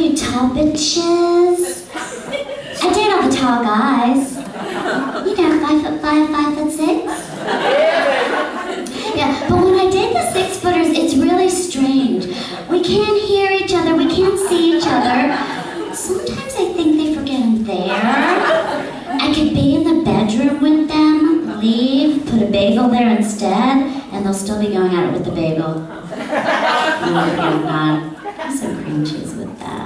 you tall bitches. I date all the tall guys. You know, 5'5", 5'6". Yeah, but when I date the 6-footers, it's really strange. We can't hear each other, we can't see each other. Sometimes I think they forget I'm there. I could be in the bedroom with them, leave, put a bagel there instead, and they'll still be going at it with the bagel. No, I'm not. Some cream cheese with that.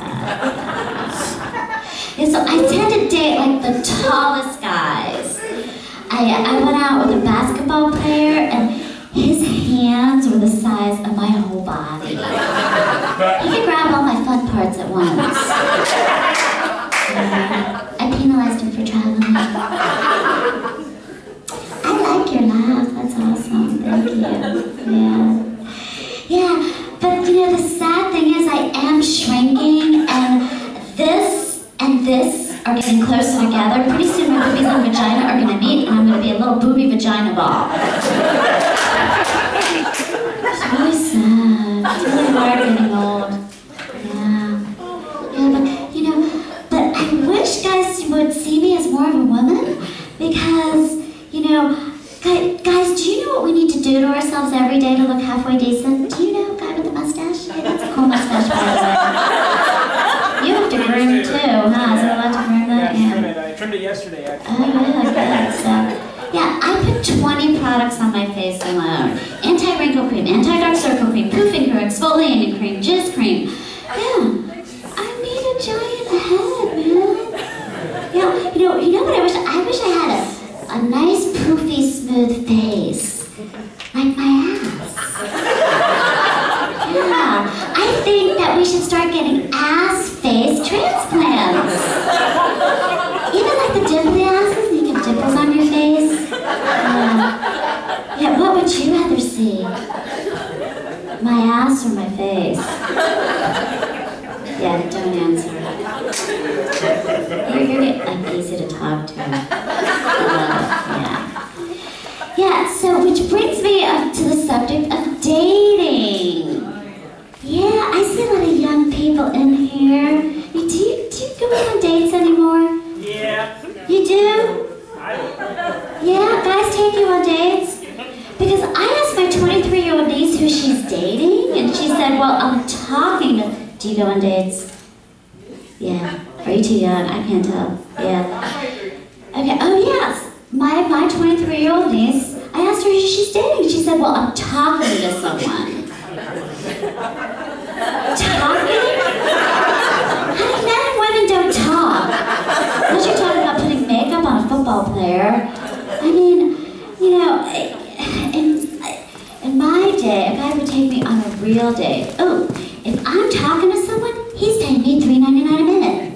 Yeah, so I tend to date like the tallest guys. I went out with a basketball player and his hands were the size of my whole body. He could grab all my fun parts at once. I penalized him for traveling. I like your laugh, that's awesome, thank you. Yeah, but you know, the sad thing is I am shrinking and this are getting closer together. Pretty soon my boobies and vagina are gonna meet and I'm gonna be a little booby vagina ball. It's really sad. It's really hard getting old. Yeah, but you know, but I wish guys would see me as more of a woman because, you know, guys, do you know what we need to do to ourselves every day to look halfway decent? Do you know, guy with the mustache? Yeah, that's a cool mustache, by the way. You have to groom too, huh? Is it allowed to groom that? Yeah, I trimmed it yesterday, actually. Oh, really? Good. So, yeah, I put 20 products on my face alone. Anti-wrinkle cream, anti-dark circle cream, poofing cream, exfoliating cream, jizz cream. Yeah, I made a giant head, man. You know what I wish? I wish I had a nice, poofy, smooth face. Like my ass. Yeah, I think that we should start getting ass-face transplants. Even like the dimply asses, you get dimples on your face. Yeah, what would you rather see? My ass or my face? Yeah, don't answer. You're like easy to talk to. Yeah, so which brings me up to the subject of dating. Yeah, I see a lot of young people in here. Do you go on dates anymore? Yeah. You do? Yeah, guys take you on dates? Because I asked my 23-year-old niece who she's dating, and she said, well, I'm talking to... Do you go on dates? Yeah. Are you too young? I can't tell. Yeah. Okay, oh yes. My 23-year-old niece, I asked her who she's dating. She said, well, I'm talking to someone. Talking? Honey, men and women don't talk. Unless you're talking about putting makeup on a football player. I mean, you know, in my day, a guy would take me on a real date. Oh, if I'm talking to someone, he's paying me $3.99 a minute.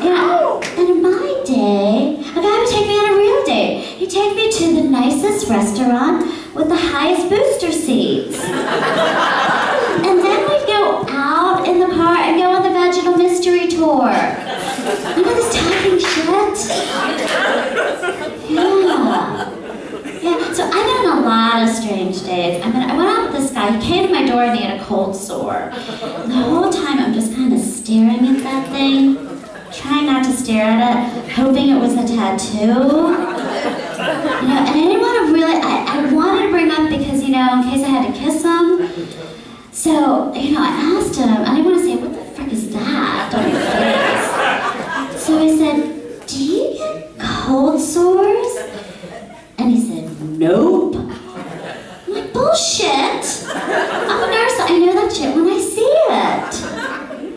Yeah, and in my day, a guy would take me on a real date. He'd take me to the nicest restaurant with the highest booster seats. And then we'd go out in the car and go on the vaginal mystery tour. You know this talking shit? Yeah, so I've been on a lot of strange dates. I mean, I went out with this guy, he came to my door and he had a cold sore. And the whole time I'm just kind of staring at that thing, trying not to stare at it, hoping it was a tattoo. You know, and I didn't want to really, I wanted to bring up because, you know, in case I had to kiss him. So, you know, I asked him, I didn't want to say, what the frick is that on your face? So I said, do you get cold sores? And he said, nope. I'm like, bullshit. I'm a nurse, I know that shit when I see it.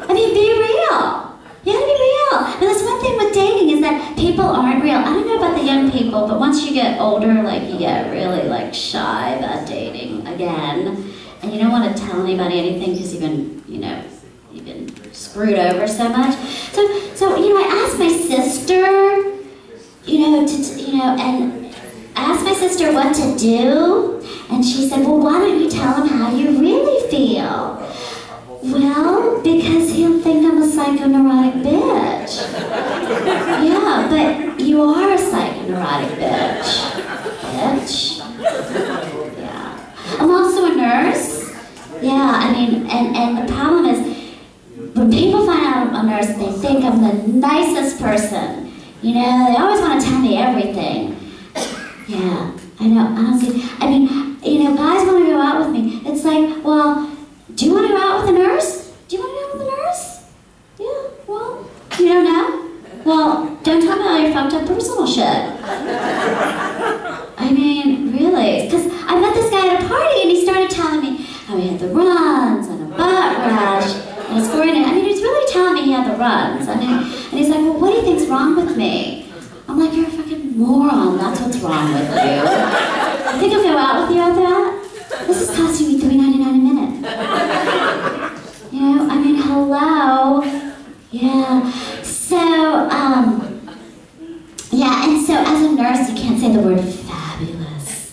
I mean, be real. You gotta be real. But that's one thing with dating is that people aren't real. I don't know about the young people, but once you get older, like you get really like shy about dating again. And you don't want to tell anybody anything because you've been, you know, you've been screwed over so much. So you know, I asked my sister, and I asked my sister what to do, and she said, well, why don't you tell him how you really feel? Well, because he'll think I'm a psychoneurotic bitch. Yeah, but you are a psychoneurotic bitch. Yeah. I'm also a nurse. Yeah, I mean, and the problem is, a nurse, they think I'm the nicest person. You know, they always want to tell me everything. Yeah, I know, honestly. I mean, you know, guys want to go out with me. It's like, well, do you want to go out with a nurse? Do you want to go out with a nurse? Yeah, well, you don't know? Well, don't tell me all your fucked up personal shit. I mean, really, because I met this guy at a party and he started telling me how he had the runs and a butt rash and a scoring. I mean, he was really telling me he had the runs. I mean, and he's like, well, what do you think's wrong with me? I'm like, you're a fucking moron. That's what's wrong with you. You think I'll go out with you after that? This is costing me $3.99 a minute. You know, I mean, hello. Yeah. So, yeah, and so as a nurse, you can't say the word fabulous.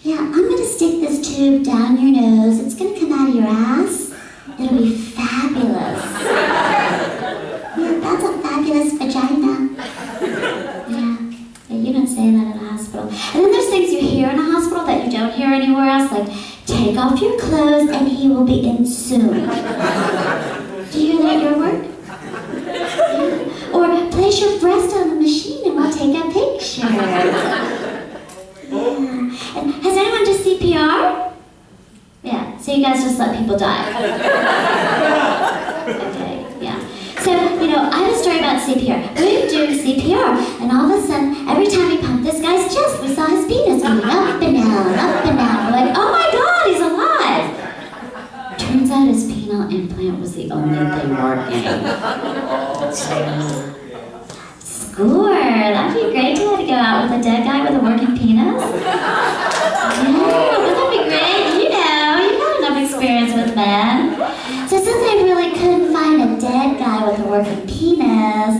Yeah, I'm gonna stick this tube down your nose. It's gonna come out of your ass. It'll be fabulous. Yeah, that's a fabulous vagina. Yeah, you don't say that in a hospital. And then there's things you hear in a hospital that you don't hear anywhere else, like, take off your clothes and he will be in soon. Do you hear that at your work? Or place your breast on the machine and we'll take a picture. Yeah. And has anyone done CPR? Yeah, so you guys just let people die. Okay, yeah. So, you know, I have a story about CPR. We were doing CPR, and all of a sudden, every time we pumped this guy's chest, we saw his penis going up and down, up and down. We're like, oh my God, he's alive! Turns out his penile implant was the only thing working. Score! That'd be great to go out with a dead guy with a working penis. Yeah, wouldn't that be great? You know, you've had enough experience with men. So since I really couldn't find a dead guy with a working penis,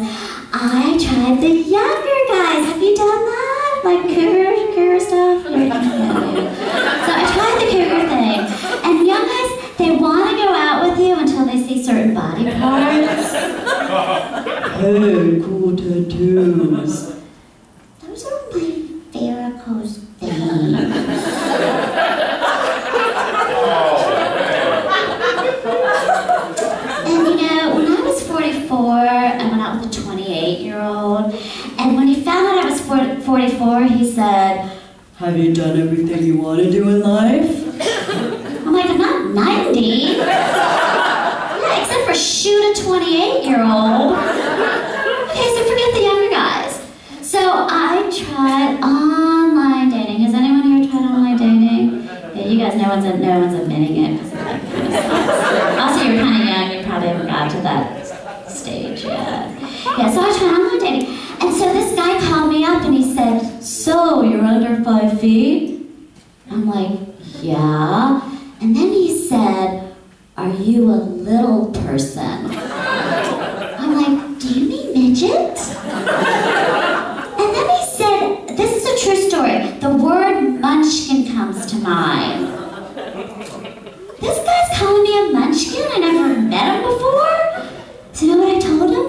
I tried the younger guys. Have you done that? Like cougar stuff? So I tried the cougar thing. And young guys, they want to go out with you until they see certain body parts. Hey, cool tattoos. Those are my varicose veins. And you know, when I was 44, I went out with a 28-year-old. And when he found out I was 44, he said, have you done everything you want to do in life? I'm like, I'm not 90. Yeah, except for shoot a 28-year-old. Okay, so forget the younger guys. So I tried online dating. Has anyone here tried online dating? Yeah, you guys, no one's admitting it because it like kind of sucks. Also, you're kind of young. You probably haven't got to that stage yet. Yeah, so I tried online dating. And so this guy called me up and he said, so you're under 5 feet? I'm like, yeah. And then he said, are you a little person? I'm like, do you mean midget? And then he said, this is a true story, the word munchkin comes to mind. This guy's calling me a munchkin? I never met him before? So you know what I told him?